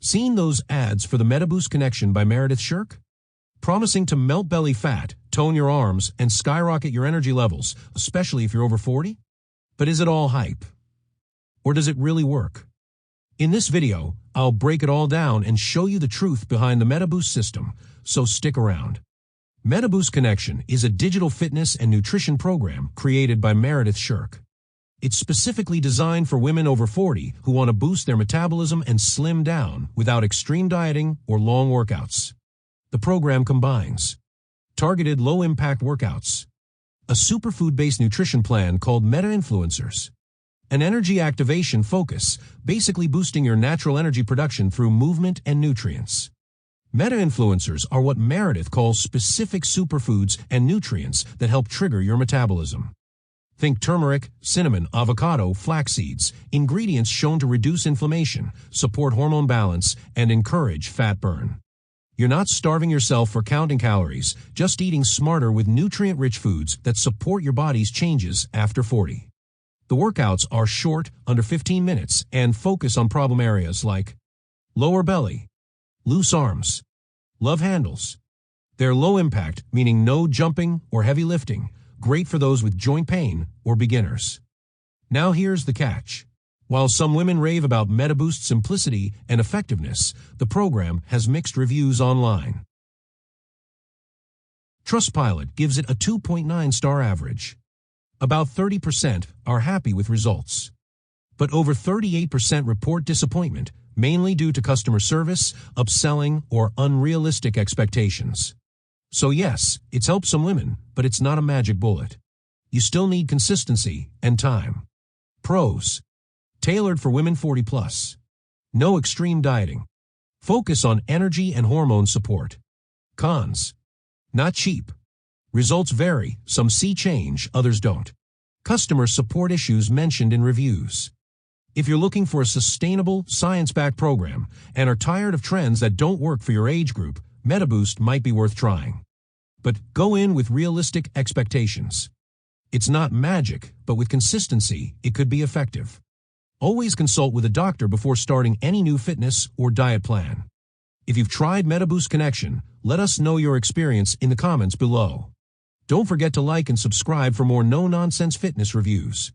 Seen those ads for the MetaBoost Connection by Meredith Shirk? Promising to melt belly fat, tone your arms, and skyrocket your energy levels, especially if you're over 40? But is it all hype? Or does it really work? In this video, I'll break it all down and show you the truth behind the MetaBoost system, so stick around. MetaBoost Connection is a digital fitness and nutrition program created by Meredith Shirk. It's specifically designed for women over 40 who want to boost their metabolism and slim down without extreme dieting or long workouts. The program combines targeted low-impact workouts, a superfood-based nutrition plan called MetaInfluencers, an energy activation focus, basically boosting your natural energy production through movement and nutrients. MetaInfluencers are what Meredith calls specific superfoods and nutrients that help trigger your metabolism. Think turmeric, cinnamon, avocado, flax seeds, ingredients shown to reduce inflammation, support hormone balance, and encourage fat burn. You're not starving yourself for counting calories, just eating smarter with nutrient-rich foods that support your body's changes after 40. The workouts are short, under 15 minutes, and focus on problem areas like lower belly, loose arms, love handles. They're low impact, meaning no jumping or heavy lifting, great for those with joint pain or beginners. Now here's the catch. While some women rave about MetaBoost's simplicity and effectiveness, the program has mixed reviews online. TrustPilot gives it a 2.9-star average. About 30% are happy with results. But over 38% report disappointment, mainly due to customer service, upselling, or unrealistic expectations. So yes, it's helped some women, but it's not a magic bullet. You still need consistency and time. Pros: tailored for women 40+. No extreme dieting. Focus on energy and hormone support. Cons: not cheap. Results vary, some see change, others don't. Customer support issues mentioned in reviews. If you're looking for a sustainable, science-backed program and are tired of trends that don't work for your age group, MetaBoost might be worth trying. But go in with realistic expectations. It's not magic, but with consistency, it could be effective. Always consult with a doctor before starting any new fitness or diet plan. If you've tried MetaBoost Connection, let us know your experience in the comments below. Don't forget to like and subscribe for more no-nonsense fitness reviews.